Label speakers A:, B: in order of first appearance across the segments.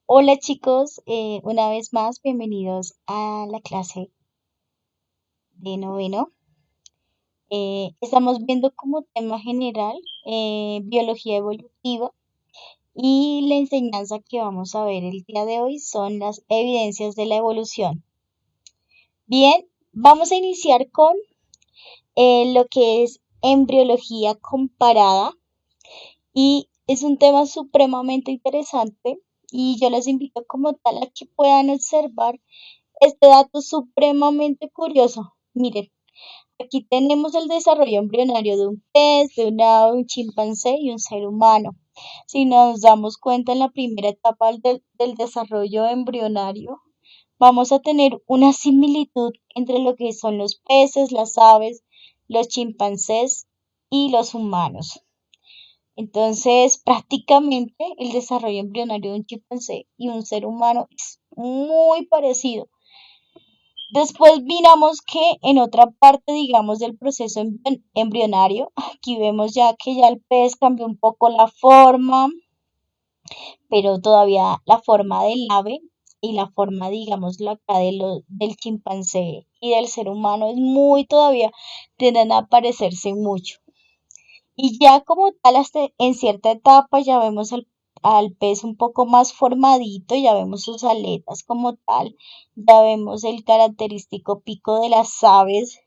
A: Hola chicos, una vez más bienvenidos a la clase de noveno. Estamos viendo como tema general biología evolutiva y la enseñanza que vamos a ver el día de hoy son las evidencias de la evolución. Bien, vamos a iniciar con lo que es embriología comparada y es un tema supremamente interesante y yo los invito como tal a que puedan observar este dato supremamente curioso. Miren, aquí tenemos el desarrollo embrionario de un pez, de un ave, un chimpancé y un ser humano. Si nos damos cuenta en la primera etapa del desarrollo embrionario, vamos a tener una similitud entre lo que son los peces, las aves, los chimpancés y los humanos. Entonces, prácticamente el desarrollo embrionario de un chimpancé y un ser humano es muy parecido. Después miramos que en otra parte, digamos, del proceso embrionario, aquí vemos ya que ya el pez cambió un poco la forma, pero todavía la forma del ave y la forma, digamos, la acá del chimpancé y del ser humano es muy todavía, tienden a parecerse mucho. Y ya como tal, hasta en cierta etapa ya vemos al pez un poco más formadito, ya vemos sus aletas como tal, ya vemos el característico pico de las aves,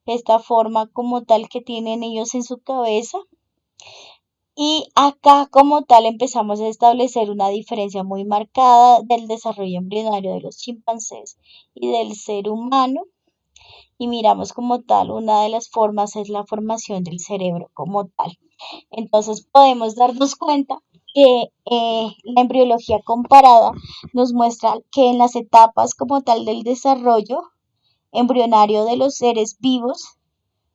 A: esta forma como tal que tienen ellos en su cabeza. Y acá como tal empezamos a establecer una diferencia muy marcada del desarrollo embrionario de los chimpancés y del ser humano. Y miramos como tal, una de las formas es la formación del cerebro como tal. Entonces podemos darnos cuenta que la embriología comparada nos muestra que en las etapas como tal del desarrollo embrionario de los seres vivos,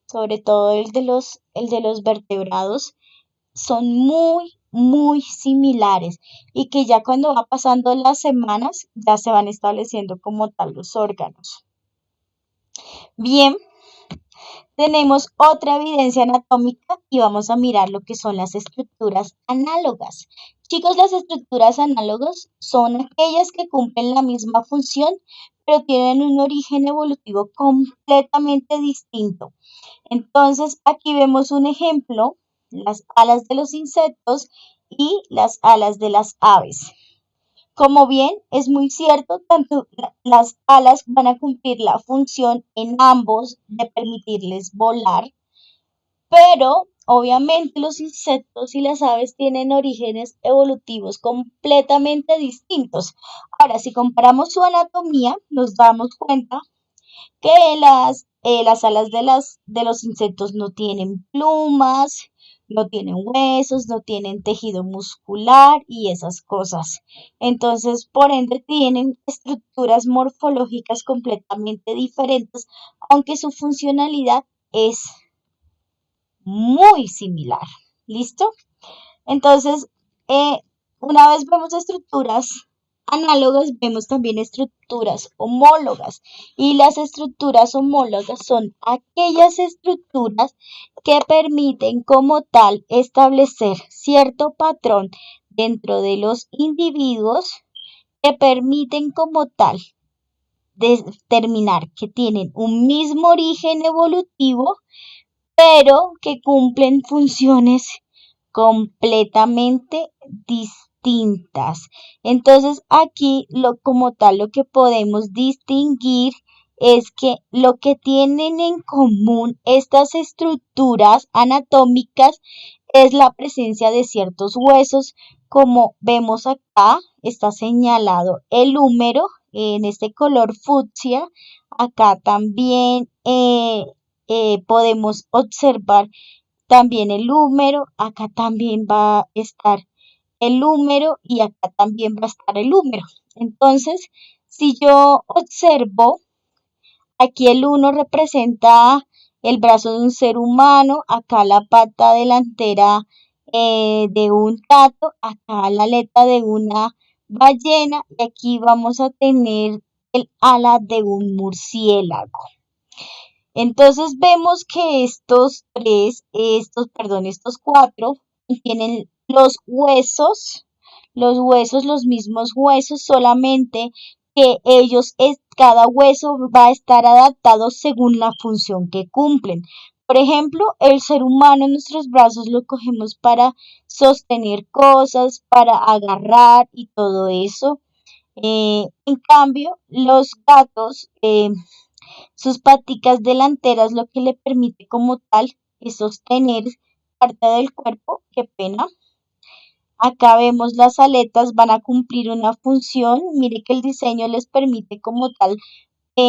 A: sobre todo el de los vertebrados, son muy similares y que ya cuando va pasando las semanas ya se van estableciendo como tal los órganos. Bien, tenemos otra evidencia anatómica y vamos a mirar lo que son las estructuras análogas. Chicos, las estructuras análogas son aquellas que cumplen la misma función, pero tienen un origen evolutivo completamente distinto. Entonces, aquí vemos un ejemplo, las alas de los insectos y las alas de las aves. Como bien es muy cierto, tanto las alas van a cumplir la función en ambos de permitirles volar, pero obviamente los insectos y las aves tienen orígenes evolutivos completamente distintos. Ahora, si comparamos su anatomía, nos damos cuenta que las alas de los insectos no tienen plumas, no tienen huesos, no tienen tejido muscular y esas cosas. Entonces, por ende, tienen estructuras morfológicas completamente diferentes, aunque su funcionalidad es muy similar. ¿Listo? Entonces, eh, una vez vemos estructuras análogas, vemos también estructuras homólogas. Y las estructuras homólogas son aquellas estructuras que permiten como tal establecer cierto patrón dentro de los individuos que permiten como tal determinar que tienen un mismo origen evolutivo pero que cumplen funciones completamente distintas. Entonces, aquí como tal lo que podemos distinguir es que lo que tienen en común estas estructuras anatómicas es la presencia de ciertos huesos, como vemos acá, está señalado el húmero en este color fucsia, acá también podemos observar también el húmero, acá también va a estar el húmero y acá también va a estar el húmero. Entonces, si yo observo, aquí el uno representa el brazo de un ser humano, acá la pata delantera de un gato, acá la aleta de una ballena y aquí vamos a tener el ala de un murciélago. Entonces vemos que estos cuatro tienen los huesos, los huesos, los mismos huesos, solamente que cada hueso va a estar adaptado según la función que cumplen. Por ejemplo, el ser humano, nuestros brazos lo cogemos para sostener cosas, para agarrar y todo eso. En cambio, los gatos, sus paticas delanteras lo que le permite como tal es sostener parte del cuerpo. Qué pena. Acá vemos las aletas van a cumplir una función. Mire que el diseño les permite como tal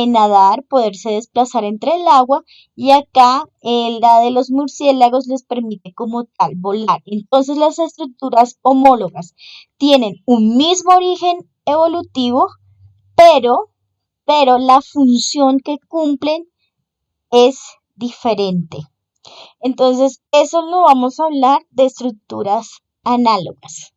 A: nadar, poderse desplazar entre el agua y acá la de los murciélagos les permite como tal volar. Entonces las estructuras homólogas tienen un mismo origen evolutivo, pero, pero la función que cumplen es diferente. Entonces eso lo vamos a hablar de estructuras análogas.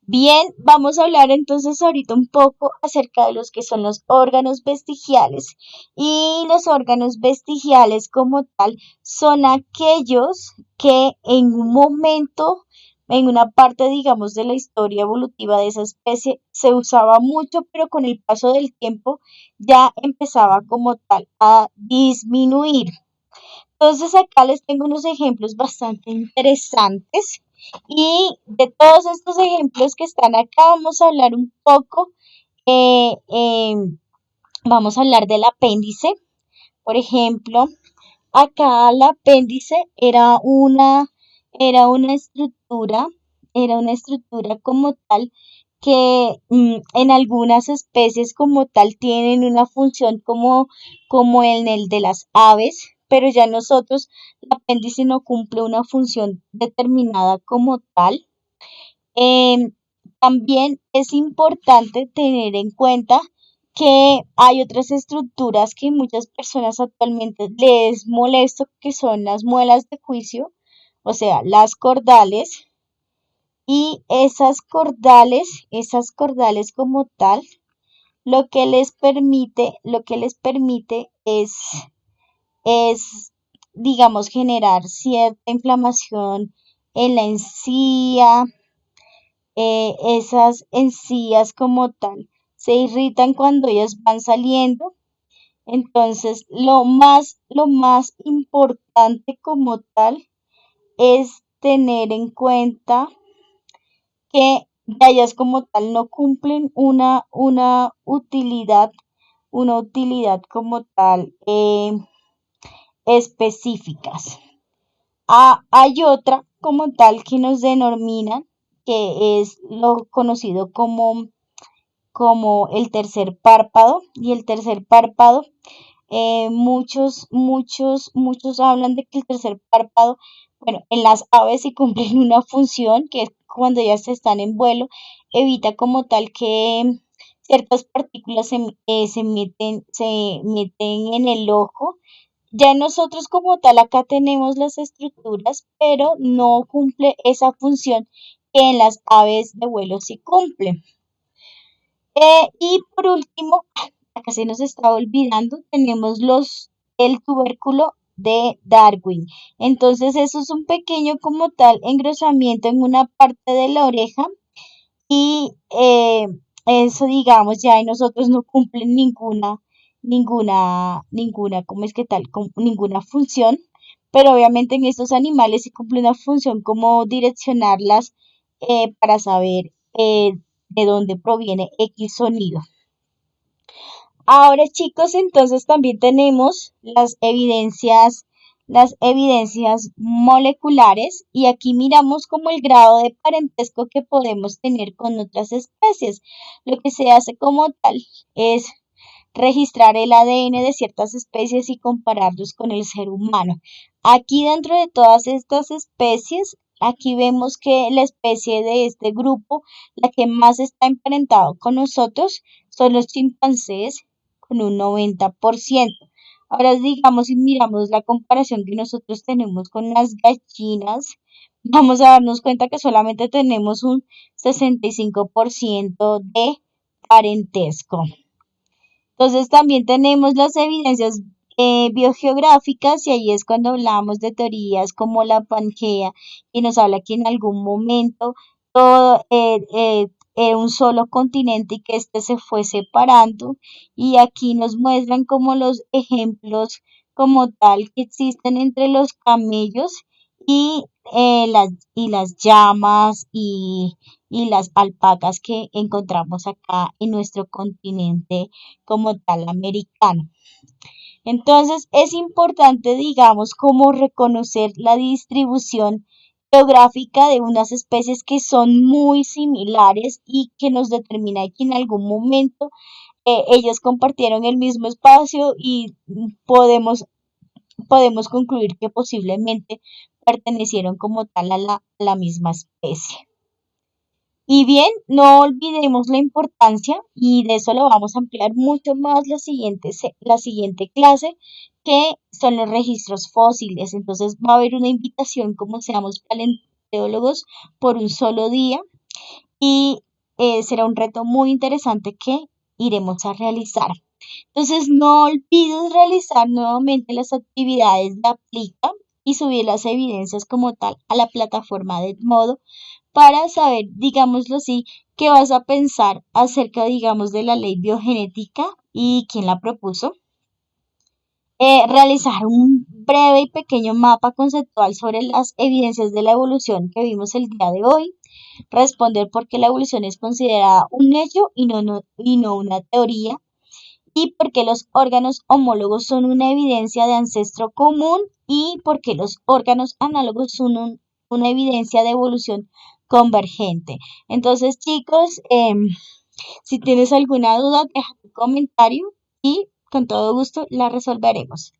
A: Bien, vamos a hablar entonces ahorita un poco acerca de los que son los órganos vestigiales. Y los órganos vestigiales como tal son aquellos que en un momento, en una parte, digamos, de la historia evolutiva de esa especie, se usaba mucho, pero con el paso del tiempo ya empezaba como tal a disminuir. Entonces acá les tengo unos ejemplos bastante interesantes y de todos estos ejemplos que están acá vamos a hablar un poco, eh, eh, vamos a hablar del apéndice. Por ejemplo, acá el apéndice era una estructura como tal que en algunas especies como tal tienen una función como en el de las aves, pero ya nosotros el apéndice no cumple una función determinada como tal. Em, También es importante tener en cuenta que hay otras estructuras que muchas personas actualmente les molesto, que son las muelas de juicio, o sea, las cordales, y esas cordales como tal, lo que les permite es, digamos, generar cierta inflamación en la encía. Esas encías como tal se irritan cuando ellas van saliendo. Entonces, lo más importante como tal es tener en cuenta que ellas como tal no cumplen una utilidad como tal específicas. Hay otra como tal que nos denomina, que es lo conocido como el tercer párpado. Y el tercer párpado, muchos hablan de que el tercer párpado, bueno, en las aves sí cumplen una función, que es cuando ellas están en vuelo, evita como tal que ciertas partículas se meten en el ojo. Ya nosotros como tal acá tenemos las estructuras, pero no cumple esa función que en las aves de vuelo sí cumple. Y por último, acá se nos está olvidando, tenemos el tubérculo de Darwin. Entonces eso es un pequeño como tal engrosamiento en una parte de la oreja y eso, digamos, ya en nosotros no cumplen ¿cómo es que tal? Ninguna función, pero obviamente en estos animales sí cumple una función como direccionarlas para saber de dónde proviene X sonido. Ahora, chicos, entonces también tenemos las evidencias moleculares y aquí miramos como el grado de parentesco que podemos tener con otras especies. Lo que se hace como tal es registrar el ADN de ciertas especies y compararlos con el ser humano. Aquí dentro de todas estas especies, aquí vemos que la especie de este grupo, la que más está emparentado con nosotros, son los chimpancés con un 90%. Ahora digamos, si miramos la comparación que nosotros tenemos con las gallinas, vamos a darnos cuenta que solamente tenemos un 65% de parentesco. Entonces también tenemos las evidencias biogeográficas y ahí es cuando hablamos de teorías como la Pangea, que nos habla que en algún momento todo era un solo continente y que este se fue separando. Y aquí nos muestran como los ejemplos como tal que existen entre los camellos y, y las llamas y las alpacas que encontramos acá en nuestro continente como tal americano. Entonces, es importante, digamos, como reconocer la distribución geográfica de unas especies que son muy similares y que nos determina que en algún momento ellas compartieron el mismo espacio y podemos concluir que posiblemente pertenecieron como tal a la misma especie. Y bien, no olvidemos la importancia, y de eso lo vamos a ampliar mucho más la siguiente clase, que son los registros fósiles. Entonces va a haber una invitación como seamos paleontólogos por un solo día y será un reto muy interesante que iremos a realizar. Entonces no olvides realizar nuevamente las actividades de Aplica y subir las evidencias como tal a la plataforma de Edmodo para saber, digámoslo así, qué vas a pensar acerca, digamos, de la ley biogenética y quién la propuso. Realizar un breve y pequeño mapa conceptual sobre las evidencias de la evolución que vimos el día de hoy. Responder por qué la evolución es considerada un hecho y no una teoría. Y por qué los órganos homólogos son una evidencia de ancestro común y por qué los órganos análogos son una evidencia de evolución convergente. Entonces, chicos, si tienes alguna duda, deja tu comentario y con todo gusto la resolveremos.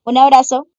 A: Un abrazo.